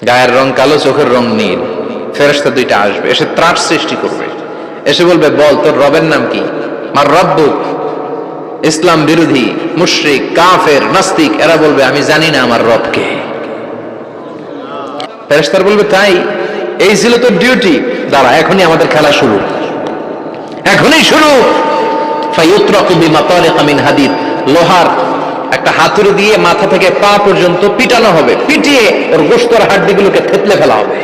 গায়ের রং কালো, চোখের রং নীল। ফেরেশতা দুইটা আসবে, এসে ত্রাস সৃষ্টি করবে, এসে বলবে, বল তোর রবের নাম কি? মার রব্বুক। ইসলাম বিরোধী মুশরিক, কাফের, নাস্তিক এরা বলবে, আমি জানি না আমার রবকে। ফেরেশতারা বলবে, তাই? এই ছিল তোর ডিউটি? দাঁড়া, এখনই আমাদের খেলা শুরু, এখনই শুরু। ফায়ুতরাকু বিমাতারিকা মিন হাদিদ, লোহার একটা হাতুড়ি দিয়ে মাথা থেকে পা পর্যন্ত পিটানো হবে, পিটিয়ে ওর গোশতের হাড্ডিগুলোকে থেতলে ফেলা হবে।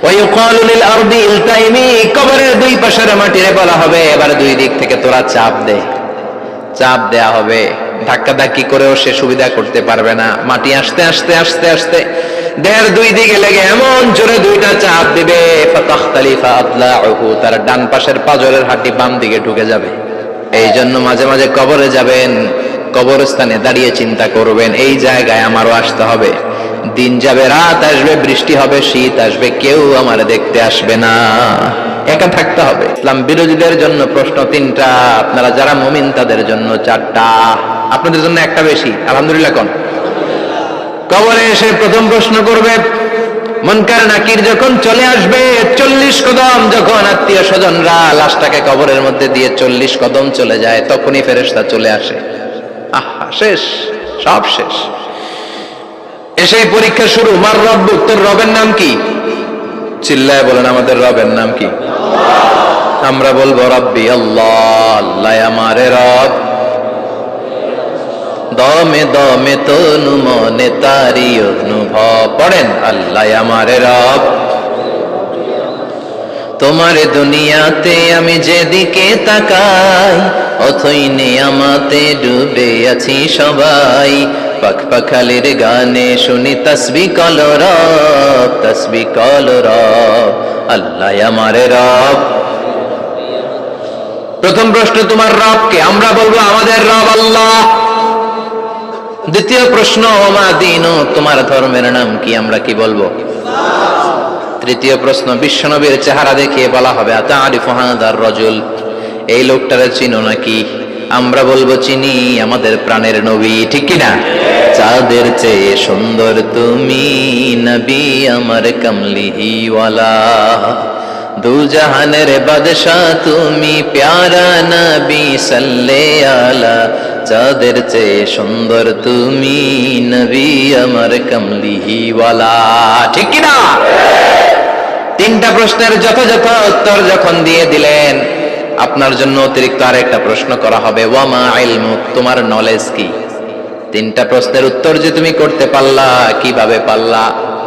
ওয়ায়ুকালু লিল আরদি ইলতাইমি, কবরের দুই পাশের মাটিরে বলা হবে, এবার দুই দিক থেকে তোরা চাপ দে। চাপ দেয়া হবে, ধাক্কাধাক্কি করেও সে সুবিধা করতে পারবে না। মাটি আস্তে আস্তে আস্তে আস্তে দেহের দুই দিকে লেগে এমন জোরে দুইটা চাপ দিবে, ফাতাখতালিফা আদলাউহু, তার ডান পাশের পাজরের হাড্ডি বাম দিকে ঢুকে যাবে। এই জন্য মাঝে মাঝে কবরে যাবেন, কবরস্থানে দাঁড়িয়ে চিন্তা করবেন, এই জায়গায় আমারও আসতে হবে। দিন যাবে, রাত আসবে, বৃষ্টি হবে, শীত আসবে, কেউ আমার দেখতে আসবে না, একা থাকতে হবে। ইসলাম বিরোধীদের জন্য প্রশ্ন 3টা, আপনারা যারা মুমিন তাদের জন্য 4টা, আপনাদের জন্য একটা বেশি। আলহামদুলিল্লাহ কোন? কবরে এসে প্রথম প্রশ্ন করবে, মুনকার নাকির যখন চলে আসবে, 40 কদম যখন আত্মীয় স্বজনরা লাশটাকে কবরের মধ্যে দিয়ে 40 কদম চলে যায়, তখনই ফেরেশতা চলে আসে। আহা, শেষ, সব শেষ। এসেই পরীক্ষা শুরু। মার রব্বুক, তোর রবের নাম কি? চিল্লায় বলেন, আমাদের রবের নাম কি? আমরা বলবো, রব্বি আল্লাহ, আল্লাহ আমারে রব। দমে দমে তনু মনে তারি অনুভব, পড়েন, আল্লাহ আমারে রব। তোমার দুনিয়াতে আমি যেদিকে তাকাই, অথই নিয়ামতে ডুবে আছি সবাই। পাখ পাখালির গানে শুনি তাসবিহ কল রব, তাসবিহ কল রব, আল্লাহ আমারে রব। প্রথম প্রশ্ন, তোমার রবকে? আমরা বলবো, আমাদের রব আল্লাহ। দ্বিতীয় প্রশ্ন, ওমা দীনু, তোমার ধর্মের নাম কি? আমরা কি বলবো? তৃতীয় প্রশ্ন, বিশ্বনবীর চেহারা দেখিয়ে বলা হবে, আতারিফু হাদার রাজুল, এই লোকটারে চিনো নাকি? আমরা বলবো, চিনি, আমাদের প্রাণের নবী, ঠিক কি না? চাঁদের চেয়ে সুন্দর তুমি নবী আমার কমলিহি ওয়ালা, দু জাহানের বাদশাহ তুমি প্যারা নবী সাল্লে আলা, চাঁদের চেয়ে সুন্দর তুমি নবী আমার কমলিহি ওয়ালা, ঠিক কি না? 3টা প্রশ্নের যথাযথ উত্তর যখন দিয়ে দিলেন, আপনার জন্য অতিরিক্ত আরেকটা প্রশ্ন করা হবে, ওয়ামা ইলমুক, তোমার নলেজ কি? 3টা প্রশ্নের উত্তর যে তুমি করতে পারলা, কিভাবে পারলা?